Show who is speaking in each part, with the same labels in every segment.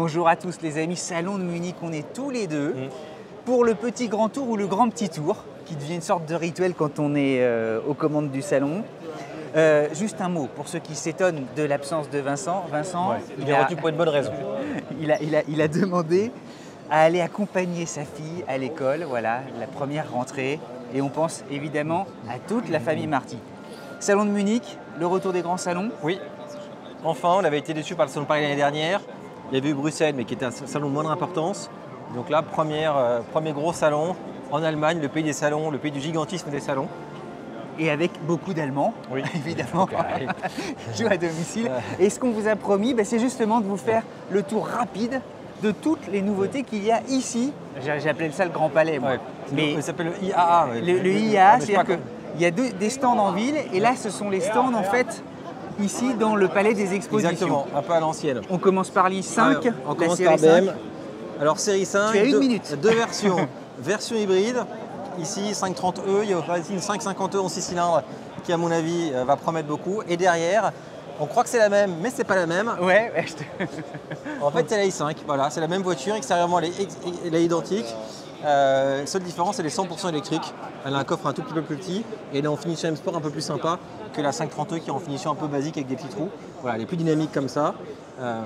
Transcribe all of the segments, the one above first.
Speaker 1: Bonjour à tous les amis, Salon de Munich, on est tous les deux pour le petit grand tour ou le grand petit tour qui devient une sorte de rituel quand on est aux commandes du salon. Juste un mot pour ceux qui s'étonnent de l'absence de Vincent. Vincent,
Speaker 2: il est retenu pour une bonne raison.
Speaker 1: il a demandé à aller accompagner sa fille à l'école, voilà, la première rentrée. Et on pense évidemment à toute la famille Marty. Salon de Munich, le retour des grands salons.
Speaker 2: Oui, enfin, on avait été déçus par le salon de Paris l'année dernière. Il y avait eu Bruxelles, mais qui était un salon de moindre importance. Donc là, premier gros salon en Allemagne, le pays des salons, le pays du gigantisme des salons.
Speaker 1: Et avec beaucoup d'Allemands,
Speaker 2: oui.
Speaker 1: Évidemment, qui jouent à domicile. Et ce qu'on vous a promis, c'est justement de vous faire le tour rapide de toutes les nouveautés qu'il y a ici. J'ai appelé ça le Grand Palais, moi.
Speaker 2: Ouais.
Speaker 1: Mais
Speaker 2: ça s'appelle le IAA. Ouais.
Speaker 1: Le IAA, c'est-à-dire qu'il y a des stands en ville, et là, ce sont les stands, en fait, ici, dans le Palais des Expositions.
Speaker 2: Exactement, un peu à l'ancienne.
Speaker 1: On commence par l'I5,
Speaker 2: on commence par BM. Alors, série 5,
Speaker 1: tu as une minute.
Speaker 2: Deux versions. Version hybride, ici 530E, il y a ici une 550E en 6 cylindres qui, à mon avis, va promettre beaucoup. Et derrière, on croit que c'est la même, mais c'est pas la même.
Speaker 1: Ouais,
Speaker 2: En fait, c'est la i5, voilà, c'est la même voiture, extérieurement elle est identique. Seule différence, elle est 100% électrique. Elle a un coffre un tout petit peu plus petit et elle est en finition M Sport un peu plus sympa que la 530E qui est en finition un peu basique avec des petits trous. Voilà, elle est plus dynamique comme ça.
Speaker 1: Voilà.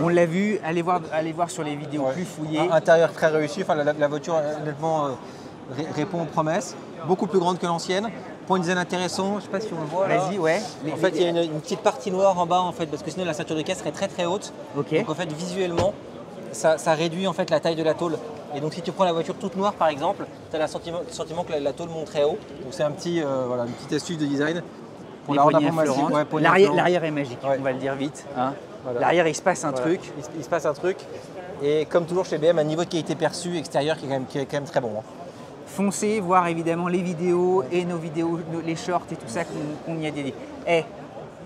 Speaker 1: On l'a vu, allez voir sur les vidéos plus fouillées.
Speaker 2: Intérieur très réussi, enfin, la voiture honnêtement répond aux promesses. Beaucoup plus grande que l'ancienne. Pour une design intéressant, je ne sais pas si on le voit.
Speaker 1: Vas-y, ouais.
Speaker 2: En fait, il y a une petite partie noire en bas, en fait, parce que sinon la ceinture de caisse serait très très haute.
Speaker 1: Okay.
Speaker 2: Donc en fait, visuellement, ça réduit en fait la taille de la tôle. Et donc si tu prends la voiture toute noire par exemple, tu as le sentiment que la tôle monte très haut. Donc c'est une petite astuce de design.
Speaker 1: Pour l'arrière est magique, on va le dire vite. Hein. Voilà. L'arrière, il se passe un truc.
Speaker 2: Il se passe un truc. Et comme toujours chez BM, un niveau de qualité perçue extérieure qui est quand même très bon. Hein.
Speaker 1: Foncez voir évidemment les vidéos et nos vidéos, les shorts et tout ça qu'on y a dédié. Et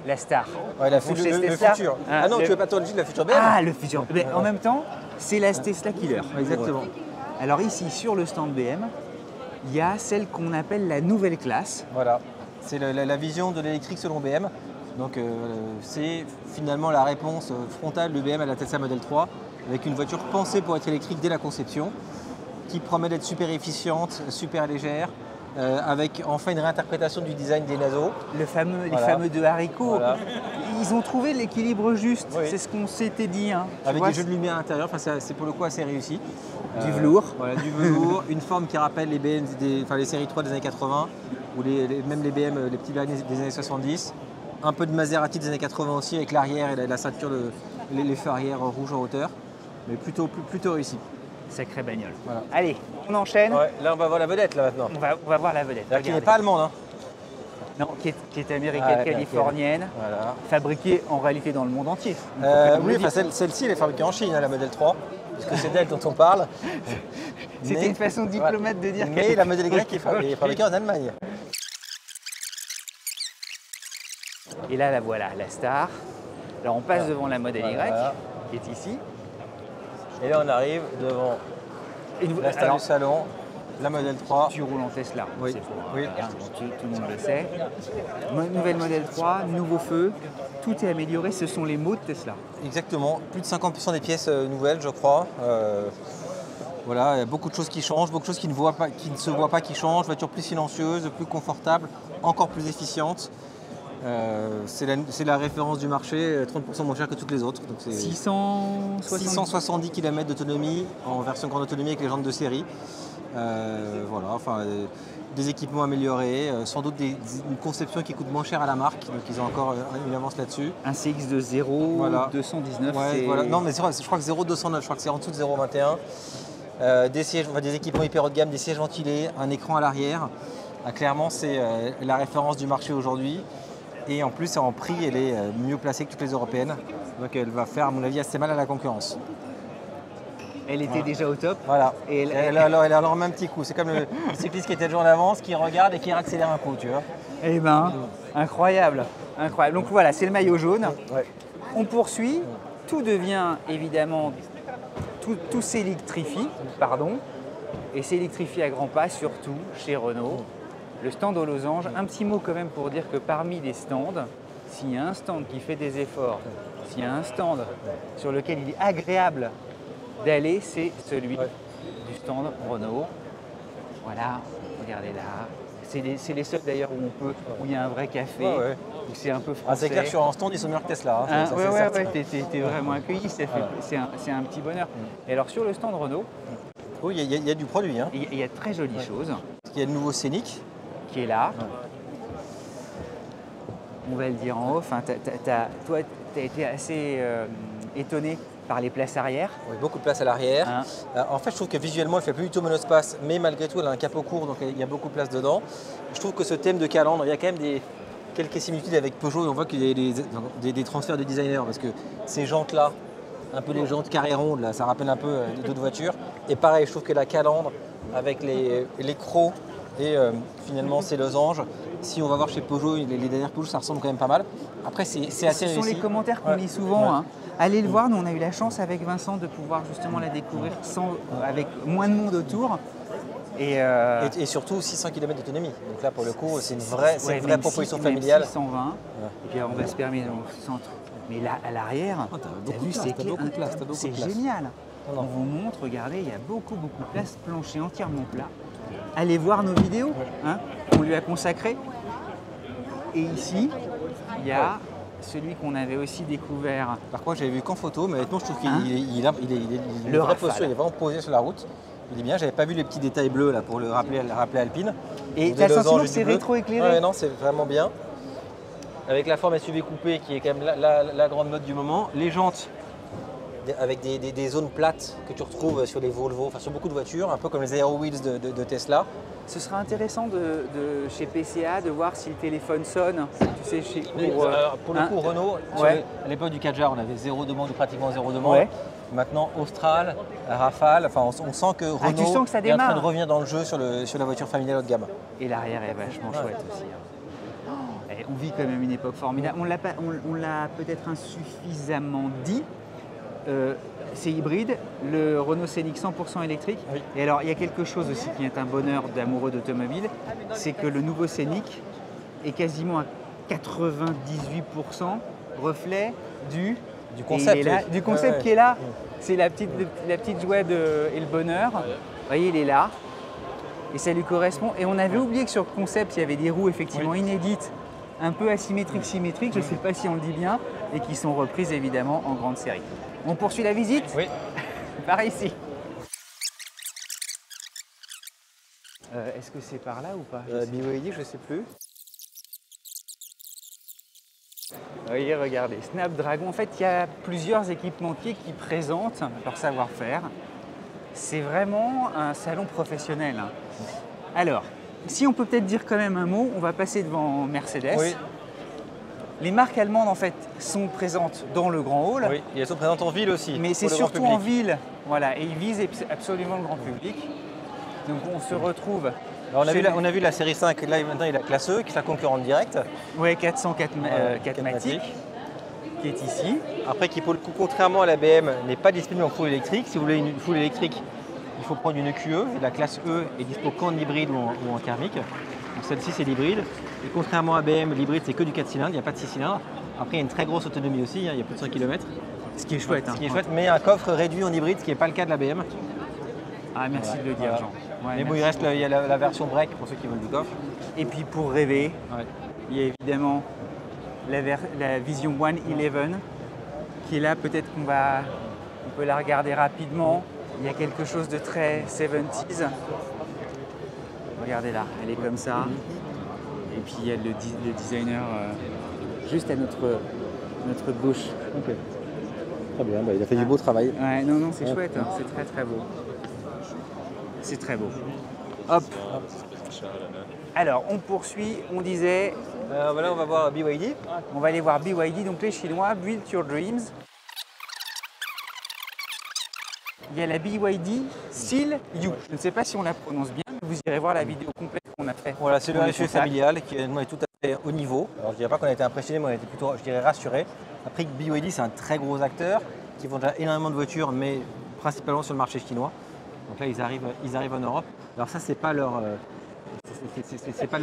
Speaker 1: la star.
Speaker 2: Ouais, le futur. Ah non, tu veux pas toi le futur BM?
Speaker 1: Ah, le futur. Mais en même temps, c'est la Tesla Killer.
Speaker 2: Exactement.
Speaker 1: Alors ici, sur le stand BM, il y a celle qu'on appelle la nouvelle classe.
Speaker 2: Voilà, c'est la vision de l'électrique selon BM. Donc c'est finalement la réponse frontale de BM à la Tesla Model 3, avec une voiture pensée pour être électrique dès la conception, qui promet d'être super efficiente, super légère, avec enfin une réinterprétation du design des naseaux.
Speaker 1: Les fameux deux haricots. Voilà. Ils ont trouvé l'équilibre juste, c'est ce qu'on s'était dit. Hein.
Speaker 2: Avec des jeux de lumière à l'intérieur, c'est pour le coup assez réussi.
Speaker 1: Du velours.
Speaker 2: Voilà, du velours, une forme qui rappelle les BM, les séries 3 des années 80, ou même les BM, les petits berlines des années 70. Un peu de Maserati des années 80 aussi, avec l'arrière et la ceinture, les feux arrière rouges en hauteur. Mais plutôt réussi.
Speaker 1: Sacrée bagnole. Voilà. Allez, on enchaîne.
Speaker 2: Ouais, là, on va voir la vedette là maintenant.
Speaker 1: On va voir la vedette.
Speaker 2: Qui n'est pas allemande. Hein.
Speaker 1: Non, qui est américaine, californienne, voilà. Fabriquée en réalité dans le monde entier.
Speaker 2: Oui, celle-ci, elle est fabriquée en Chine, la Model 3, puisque c'est d'elle dont on parle.
Speaker 1: C'était une façon diplomate de dire
Speaker 2: mais la Model Y est fabriquée en Allemagne.
Speaker 1: Et là, la voilà, la star. Alors, on passe devant la Model Y, qui est ici.
Speaker 2: Et là, on arrive devant la star du salon, la Model 3.
Speaker 1: Tu roules en Tesla,
Speaker 2: oui.
Speaker 1: C'est faux.
Speaker 2: Oui.
Speaker 1: Tout le monde le sait. Nouvelle Model 3, nouveau feu, tout est amélioré, ce sont les mots de Tesla.
Speaker 2: Exactement, plus de 50% des pièces nouvelles, je crois. Voilà, il y a beaucoup de choses qui changent, beaucoup de choses qui ne se voient pas qui changent. Voiture plus silencieuse, plus confortable, encore plus efficiente. C'est la référence du marché, 30% moins cher que toutes les autres. 670 km d'autonomie en version grande autonomie avec les jantes de série. Voilà, enfin, des équipements améliorés, sans doute une conception qui coûte moins cher à la marque, donc ils ont encore une avance là-dessus.
Speaker 1: Un CX de 0, voilà. 219.
Speaker 2: Ouais, voilà. Non, mais je crois que 0,209, je crois que c'est en dessous de 0,21. Des sièges, des équipements hyper haut de gamme, des sièges ventilés, un écran à l'arrière. Clairement, c'est la référence du marché aujourd'hui. Et en plus, en prix, elle est mieux placée que toutes les européennes. Donc elle va faire, à mon avis, assez mal à la concurrence.
Speaker 1: Elle était déjà au top.
Speaker 2: Voilà. Et elle a alors un petit coup. C'est comme le cycliste qui était déjà en avance, qui regarde et qui accélère un coup, tu vois.
Speaker 1: Eh ben, incroyable. Incroyable. Donc voilà, c'est le maillot jaune.
Speaker 2: Ouais.
Speaker 1: On poursuit. Tout devient évidemment, tout s'électrifie, pardon. Et s'électrifie à grands pas, surtout chez Renault. Le stand aux losanges. Un petit mot quand même pour dire que parmi les stands, s'il y a un stand qui fait des efforts, s'il y a un stand sur lequel il est agréable d'aller, c'est celui du stand Renault. Voilà, regardez là. C'est les seuls d'ailleurs où il y a un vrai café, où c'est un peu français.
Speaker 2: C'est clair que sur un stand, ils sont meilleurs que Tesla.
Speaker 1: T'es vraiment accueilli, c'est un petit bonheur. Et alors sur le stand Renault,
Speaker 2: oui, il y a du produit. Hein.
Speaker 1: Il y a de très jolies choses.
Speaker 2: Il y a le nouveau Scénic.
Speaker 1: Qui est là. On va le dire en off. Hein, toi, tu as été assez étonné par les places arrière.
Speaker 2: Oui, beaucoup de place à l'arrière. En fait, je trouve que visuellement, elle fait plus du tout monospace, mais malgré tout, elle a un capot court, donc il y a beaucoup de place dedans. Je trouve que ce thème de calandre, il y a quand même quelques similitudes avec Peugeot. On voit qu'il y a des transferts de designers, parce que ces jantes-là, un peu les jantes carrées rondes, là, ça rappelle un peu d'autres voitures. Et pareil, je trouve que la calandre, avec les crocs et finalement ces losanges, si on va voir chez Peugeot, les dernières Peugeot, ça ressemble quand même pas mal. Après, c'est assez réussi.
Speaker 1: Ce sont les commentaires qu'on lit souvent. Hein. Allez le voir, nous on a eu la chance avec Vincent de pouvoir justement la découvrir avec moins de monde autour. Et
Speaker 2: surtout 600 km d'autonomie. Donc là, pour le coup, c'est une vraie proposition familiale.
Speaker 1: 620, et puis on va se permettre au centre. Mais là, à l'arrière, t'as vu, c'est génial. On vous montre, regardez, il y a beaucoup de place, plancher entièrement plat. Allez voir nos vidéos qu'on lui a consacrées. Et ici, il y a celui qu'on avait aussi découvert.
Speaker 2: Par contre, j'avais vu qu'en photo, mais honnêtement, je trouve qu'il est
Speaker 1: le
Speaker 2: vraie posture, il est vraiment posé sur la route. Il est bien, j'avais pas vu les petits détails bleus là pour le rappeler Alpine.
Speaker 1: Et tu as le sentiment que c'est rétro-éclairé.
Speaker 2: Ouais, non, c'est vraiment bien. Avec la forme SUV coupée qui est quand même la grande mode du moment. Les jantes avec des zones plates que tu retrouves sur les Volvo, enfin sur beaucoup de voitures, un peu comme les Aero Wheels de Tesla.
Speaker 1: Ce sera intéressant chez PCA de voir si le téléphone sonne. Tu sais,
Speaker 2: pour le coup, Renault, à l'époque du Kadjar, on avait zéro demande ou pratiquement zéro demande. Ouais. Maintenant, Austral, Rafale, enfin, on sent que Renault est en train de revenir dans le jeu sur la voiture familiale haut de gamme.
Speaker 1: Et l'arrière est vachement chouette aussi. On vit quand même une époque formidable. On l'a peut-être insuffisamment dit. C'est hybride, le Renault Scénic 100% électrique. Oui. Et alors, il y a quelque chose aussi qui est un bonheur d'amoureux d'automobile, c'est que le nouveau Scénic est quasiment à 98% reflet du concept qui est là. C'est la petite joie et le bonheur. Vous voyez, il est là. Et ça lui correspond. Et on avait oublié que sur le concept, il y avait des roues effectivement inédites, un peu asymétriques, symétriques, je ne sais pas si on le dit bien, et qui sont reprises évidemment en grande série. On poursuit la visite ?
Speaker 2: Oui.
Speaker 1: Par ici. Est-ce que c'est par là ou pas ?
Speaker 2: BYD, je ne sais plus.
Speaker 1: Oui, regardez, Snapdragon. En fait, il y a plusieurs équipementiers qui présentent leur savoir-faire. C'est vraiment un salon professionnel. Alors, si on peut peut-être dire quand même un mot, on va passer devant Mercedes. Oui. Les marques allemandes, en fait, sont présentes dans le grand hall.
Speaker 2: Oui, et elles sont présentes en ville aussi.
Speaker 1: Mais c'est surtout en ville. Voilà, et ils visent absolument le grand public. Donc on se retrouve.
Speaker 2: Alors, on a vu la série 5, là maintenant il y a la classe E qui est sa concurrente directe.
Speaker 1: Oui, 404 Matic, qui est ici.
Speaker 2: Après, qui pour le coup, contrairement à la BM, n'est pas disponible en full électrique. Si vous voulez une full électrique, il faut prendre une QE. Et la classe E est dispo qu'en hybride ou en thermique. Donc celle-ci, c'est l'hybride. Et contrairement à BM, l'hybride, c'est que du 4 cylindres, il n'y a pas de 6 cylindres. Après, il y a une très grosse autonomie aussi, il y a plus de 100 km.
Speaker 1: Ce qui est chouette.
Speaker 2: Ce qui est chouette, mais un coffre réduit en hybride, ce qui n'est pas le cas de la BM.
Speaker 1: Ah, merci de le dire, Jean.
Speaker 2: Ouais, mais bon, il y a la version break pour ceux qui veulent du coffre.
Speaker 1: Et puis pour rêver, il y a évidemment la Vision One 11 qui est là. Peut-être on peut la regarder rapidement. Il y a quelque chose de très 70s. Regardez là, elle est comme ça. Et puis il y a le designer juste à notre gauche.
Speaker 2: Okay. Très bien, il a fait du beau travail.
Speaker 1: Ouais, non, c'est chouette, hein. C'est très très beau. C'est très beau. Hop. Alors, on poursuit, on disait...
Speaker 2: Voilà, on va voir BYD.
Speaker 1: On va aller voir BYD, donc les Chinois, Build Your Dreams. Il y a la BYD Seal You. Je ne sais pas si on la prononce bien, mais vous irez voir la vidéo complète qu'on a faite.
Speaker 2: Voilà, c'est le SUV familial qui est tout à fait au niveau. Alors, je ne dirais pas qu'on a été impressionné, mais on a été plutôt, je dirais, rassuré. Après, BYD, c'est un très gros acteur qui vend déjà énormément de voitures, mais principalement sur le marché chinois. Donc là, ils arrivent en Europe. Alors ça, c'est pas leur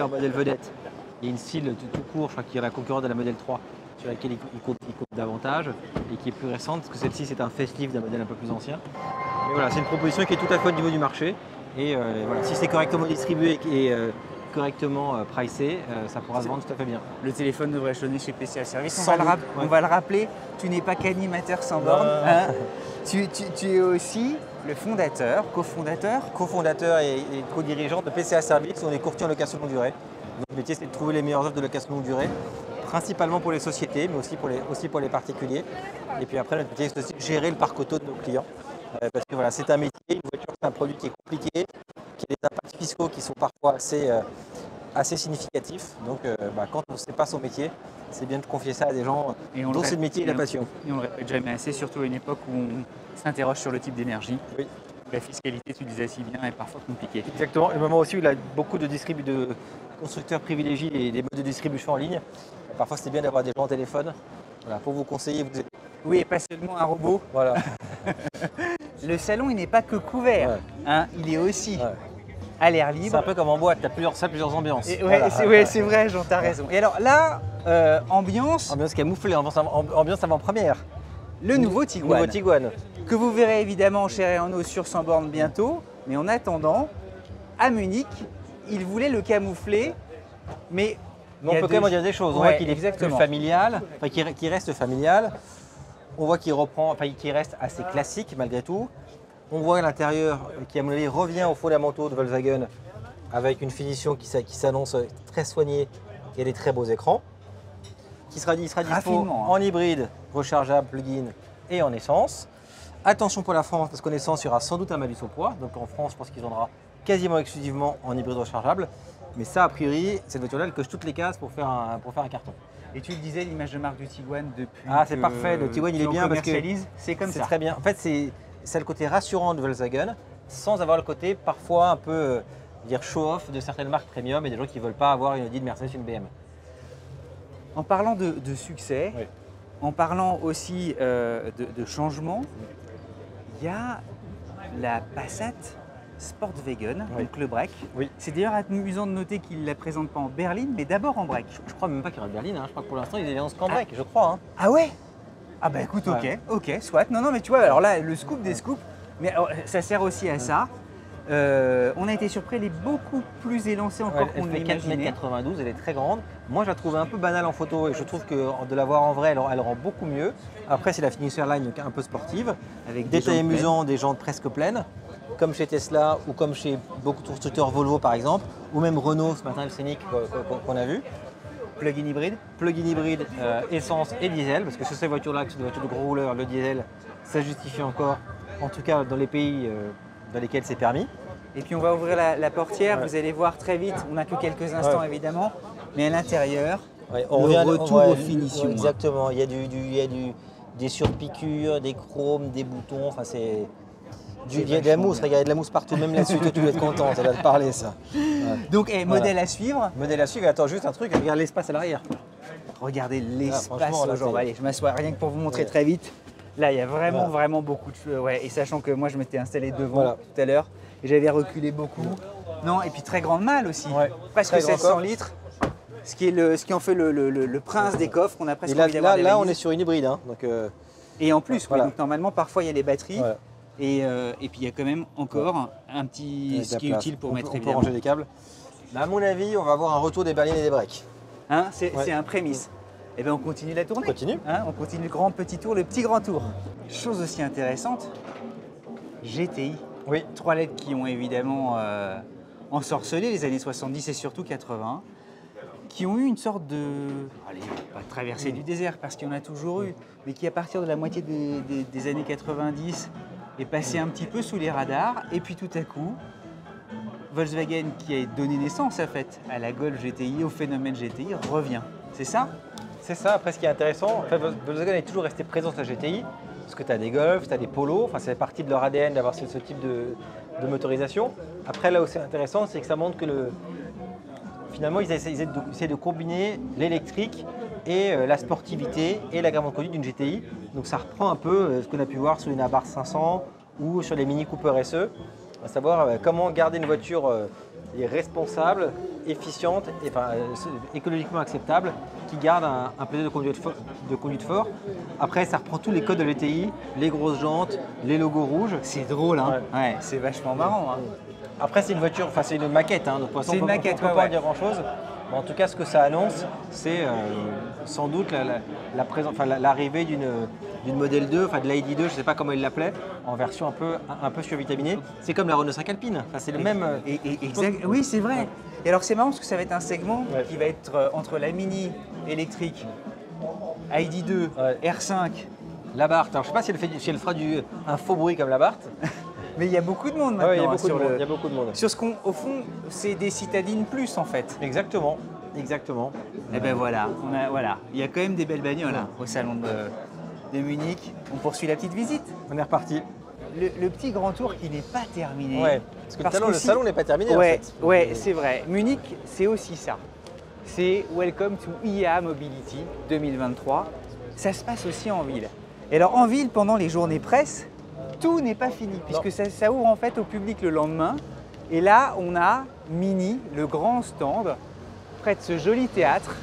Speaker 2: modèle vedette. Il y a une style tout court, je crois qu'il y a la concurrente de la modèle 3 sur laquelle il compte davantage et qui est plus récente, parce que celle-ci c'est un facelift d'un modèle un peu plus ancien. Mais voilà, c'est une proposition qui est tout à fait au niveau du marché. Et voilà, si c'est correctement distribué et correctement pricé, ça pourra se vendre tout à fait bien.
Speaker 1: Le téléphone devrait sonner chez PCA Service.
Speaker 2: Sans doute,
Speaker 1: On va le rappeler, tu n'es pas qu'animateur sans borne. Hein. Tu es aussi le fondateur,
Speaker 2: cofondateur et co-dirigeant de PCA Service. On est courtier en location longue durée. Notre métier, c'est de trouver les meilleures offres de location longue durée, principalement pour les sociétés, mais aussi pour les particuliers. Et puis après, notre métier, c'est aussi de gérer le parc auto de nos clients. Parce que voilà, c'est un métier, une voiture, c'est un produit qui est compliqué, qui a des impacts fiscaux qui sont parfois assez significatifs. Donc, quand on ne sait pas son métier, c'est bien de confier ça à des gens dont c'est le métier et la passion.
Speaker 1: Et on ne le répète jamais assez, surtout à une époque où on s'interroge sur le type d'énergie.
Speaker 2: Oui.
Speaker 1: La fiscalité, tu disais si bien, est parfois compliquée.
Speaker 2: Exactement. Et au moment aussi où il y a beaucoup de constructeurs privilégient les modes de distribution en ligne, parfois c'est bien d'avoir des gens au téléphone pour vous conseiller.
Speaker 1: Oui, et pas seulement un robot.
Speaker 2: Voilà.
Speaker 1: Le salon, il n'est pas que couvert, hein, il est aussi à l'air libre.
Speaker 2: C'est un peu comme en boîte, tu as plusieurs ambiances.
Speaker 1: C'est vrai, Jean, tu as raison. Et alors là, ambiance
Speaker 2: camouflée, ambiance avant-première.
Speaker 1: Le nouveau Tiguan.
Speaker 2: Tiguan.
Speaker 1: Que vous verrez évidemment en chair et en os sur 100 bornes bientôt. Mais en attendant, à Munich, il voulait le camoufler, mais
Speaker 2: on peut quand même dire des choses. On voit qu'il est
Speaker 1: exactement.
Speaker 2: Plus familial, qu'il reste familial. On voit qu'il reste assez classique malgré tout. On voit l'intérieur qui, à mon avis, revient aux fondamentaux de Volkswagen avec une finition qui s'annonce très soignée et des très beaux écrans. Il sera dispo en hybride, rechargeable, plug-in et en essence. Attention pour la France, parce qu'en essence, il y aura sans doute un malus au poids. Donc en France, je pense qu'il vendra quasiment exclusivement en hybride rechargeable. Mais ça, a priori, cette voiture-là, elle coche toutes les cases pour faire un carton.
Speaker 1: Et tu le disais, l'image de marque du Tiguan depuis.
Speaker 2: Ah, c'est parfait. Le Tiguan, il est bien parce que
Speaker 1: c'est comme ça.
Speaker 2: C'est très bien. En fait, c'est le côté rassurant de Volkswagen, sans avoir le côté parfois un peu show-off de certaines marques premium et des gens qui ne veulent pas avoir une Audi, une Mercedes, une BM.
Speaker 1: En parlant de succès, en parlant aussi de changement, il y a la Passat Sportwagen, donc le break.
Speaker 2: Oui.
Speaker 1: C'est d'ailleurs amusant de noter qu'il ne la présente pas en berline, mais d'abord en break.
Speaker 2: Je crois même pas qu'il y aura de berline, hein. Je crois que pour l'instant, il est en break, je crois. Hein.
Speaker 1: Ah ouais? Ah bah écoute, ok, soit. Non, mais tu vois, alors là, le scoop des scoops, mais alors, ça sert aussi à ça. On a été surpris, elle est beaucoup plus élancée encore qu'on ne l'imaginait.
Speaker 2: Elle fait 4,92 m, elle est très grande. Moi, je la trouve un peu banale en photo et je trouve que de la voir en vrai, elle rend beaucoup mieux. Après, c'est la Finisher Line, donc un peu sportive, avec des détails amusants, des jantes presque pleines, comme chez Tesla ou comme chez beaucoup de constructeurs Volvo par exemple, ou même Renault, ce matin, le Scénic qu'on a vu.
Speaker 1: Plug-in hybride.
Speaker 2: Plug-in hybride, essence et diesel, parce que sur ces voitures-là, qui sont des voitures de gros rouleurs, le diesel, ça justifie encore, en tout cas dans les pays dans lesquels c'est permis.
Speaker 1: Et puis on va ouvrir la portière, vous allez voir très vite, on n'a que quelques instants évidemment, mais à l'intérieur, retour aux finitions.
Speaker 2: Exactement, il y a des surpiqûres, des chromes, des boutons, enfin c'est... Il y a de la mousse, regarde, il y a de la mousse partout, même là-dessus, toi tu vas être content, ça va te parler ça.
Speaker 1: Donc modèle à suivre.
Speaker 2: Modèle à suivre, attends juste un truc, regarde l'espace à l'arrière.
Speaker 1: Regardez l'espace aujourd'hui, allez, je m'assois rien que pour vous montrer très vite. Là il y a vraiment beaucoup de choses, et sachant que moi je m'étais installé devant tout à l'heure, et j'avais reculé beaucoup. Non, et puis très grande malle aussi, presque 700 litres. Ce qui en fait le prince des coffres qu'on a presque envie d'avoir.
Speaker 2: Là on est sur une hybride. Hein, donc,
Speaker 1: et en plus, donc normalement parfois il y a les batteries. Et puis il y a quand même encore un petit ce qui est utile pour mettre évidemment.
Speaker 2: Ranger des câbles. Là, à mon avis, on va avoir un retour des berlines et des breaks.
Speaker 1: Hein, c'est un prémisse. Et bien on continue la tournée.
Speaker 2: On continue.
Speaker 1: Hein, on continue le grand petit tour, le petit grand tour. Chose aussi intéressante, GTI.
Speaker 2: Oui.
Speaker 1: 3 lettres qui ont évidemment ensorcelé les années 70 et surtout 80, qui ont eu une sorte de, pas de traversée du désert parce qu'il y en a toujours eu, mais qui à partir de la moitié des années 90 est passé un petit peu sous les radars, et puis tout à coup, Volkswagen qui a donné naissance en fait à la Golf GTI, au phénomène GTI, revient. C'est ça?
Speaker 2: C'est ça. Après, ce qui est intéressant, en fait, Volkswagen est toujours resté présent sur la GTI, parce que tu as des Golf, tu as des Polo, enfin, c'est partie de leur ADN d'avoir ce type de motorisation. Après, là où c'est intéressant, c'est que ça montre que finalement, ils essaient de combiner l'électrique et la sportivité et la gamme de conduite d'une GTI. Donc ça reprend un peu ce qu'on a pu voir sur une Abarth 500 ou sur les Mini Cooper SE, à savoir comment garder une voiture et responsable, efficiente et écologiquement acceptable qui garde un plaisir de conduite fort. Après, ça reprend tous les codes de l'ETI, les grosses jantes, les logos rouges.
Speaker 1: C'est drôle, hein. Ouais, c'est vachement marrant. Hein.
Speaker 2: Après, c'est une voiture, enfin c'est une maquette, hein, donc
Speaker 1: c'est une maquette,
Speaker 2: on peut pas dire grand-chose. Mais en tout cas, ce que ça annonce, c'est sans doute l'arrivée d'une modèle 2, enfin de l'ID2, je ne sais pas comment il l'appelait, en version un peu survitaminée. C'est comme la Renault 5 Alpine, enfin, c'est le même.
Speaker 1: Oui, c'est vrai. Et alors c'est marrant parce que ça va être un segment qui va être entre la Mini électrique, ID2, R5.
Speaker 2: L'Abarth, alors je ne sais pas si elle fera un faux bruit comme l'Abarth.
Speaker 1: Mais il y a beaucoup de monde maintenant.
Speaker 2: Il y a beaucoup de monde.
Speaker 1: Sur ce qu'au fond, c'est des citadines plus en fait.
Speaker 2: Exactement.
Speaker 1: Et ben voilà, il y a quand même des belles bagnoles au salon de Munich. On poursuit la petite visite.
Speaker 2: On est reparti.
Speaker 1: Le petit grand tour qui n'est pas terminé.
Speaker 2: Ouais, parce que le salon n'est pas terminé en fait.
Speaker 1: Ouais, c'est vrai. Munich, c'est aussi ça. C'est Welcome to IAA Mobility 2023. Ça se passe aussi en ville. Et alors en ville, pendant les journées presse, tout n'est pas fini, puisque ça ouvre en fait au public le lendemain. Et là, on a Mini, le grand stand, près de ce joli théâtre.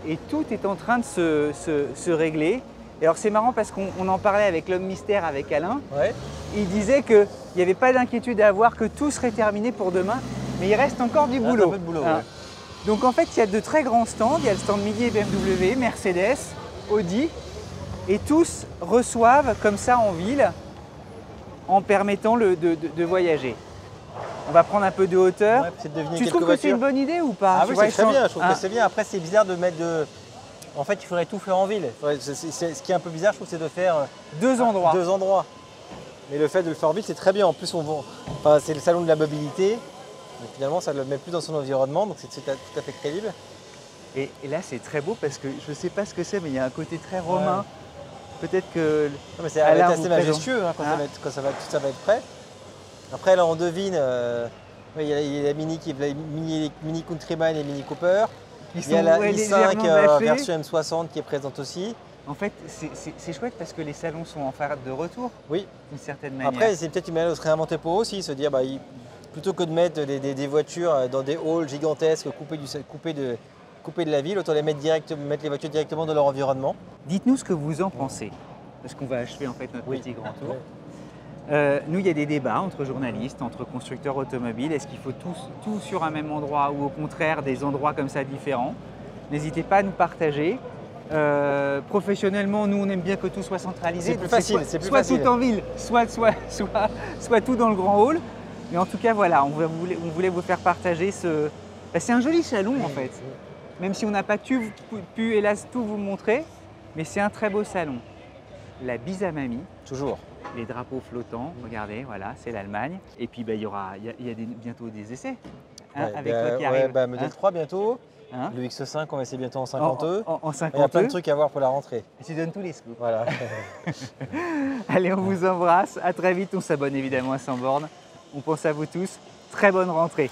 Speaker 1: Et tout est en train de se régler. Et alors c'est marrant parce qu'on en parlait avec l'homme mystère, avec Alain.
Speaker 2: Ouais.
Speaker 1: Il disait qu'il n'y avait pas d'inquiétude à avoir, que tout serait terminé pour demain. Mais il reste encore du boulot.
Speaker 2: Un peu de boulot,
Speaker 1: hein. Donc en fait, il y a de très grands stands. Il y a le stand Mini et BMW, Mercedes, Audi. Et tous reçoivent comme ça en ville, en permettant de voyager. On va prendre un peu de hauteur.
Speaker 2: Ouais,
Speaker 1: tu trouves que c'est une bonne idée ou pas?
Speaker 2: Ah oui, c'est très bien, je trouve que c'est bien. Après, c'est bizarre de mettre de... En fait, il faudrait tout faire en ville. Ce qui est un peu bizarre, je trouve, c'est de faire...
Speaker 1: Deux endroits.
Speaker 2: Mais le fait de le faire en ville, c'est très bien. En plus, c'est le salon de la mobilité. Donc, finalement, ça le met plus dans son environnement, donc c'est tout à fait crédible.
Speaker 1: Et là, c'est très beau parce que je ne sais pas ce que c'est, mais il y a un côté très romain. Ouais. Peut-être que.
Speaker 2: C'est assez majestueux quand ça va être prêt. Après, là, on devine. Il y a la Mini Mini Countryman et Mini Cooper. Il y a la i5 version M60 qui est présente aussi.
Speaker 1: En fait, c'est chouette parce que les salons sont en phase de retour.
Speaker 2: Oui.
Speaker 1: D'une certaine manière.
Speaker 2: Après, c'est peut-être une manière de se réinventer pour eux aussi, se dire plutôt que de mettre des voitures dans des halls gigantesques coupées de la ville, autant mettre les voitures directement dans leur environnement.
Speaker 1: Dites-nous ce que vous en pensez, parce qu'on va achever en fait notre petit grand tour. Nous, il y a des débats entre journalistes, entre constructeurs automobiles. Est-ce qu'il faut tout sur un même endroit ou au contraire des endroits comme ça différents? N'hésitez pas à nous partager. Professionnellement, nous, on aime bien que tout soit centralisé.
Speaker 2: C'est plus facile.
Speaker 1: Soit tout en ville, soit tout dans le grand hall. Mais en tout cas, voilà, on voulait vous faire partager ce... c'est un joli salon en fait. Même si on n'a pas pu hélas tout vous montrer, mais c'est un très beau salon. La bise à mamie.
Speaker 2: Toujours.
Speaker 1: Les drapeaux flottants, regardez, voilà, c'est l'Allemagne. Et puis il y a bientôt des essais avec toi qui arrive.
Speaker 2: Modèle 3 bientôt. Le X5, on va essayer bientôt en 50E.
Speaker 1: En 50E.
Speaker 2: Il y a plein de trucs à voir pour la rentrée.
Speaker 1: Et tu donnes tous les scoops.
Speaker 2: Voilà.
Speaker 1: Allez, on vous embrasse. À très vite. On s'abonne évidemment à Sans Bornes. On pense à vous tous. Très bonne rentrée.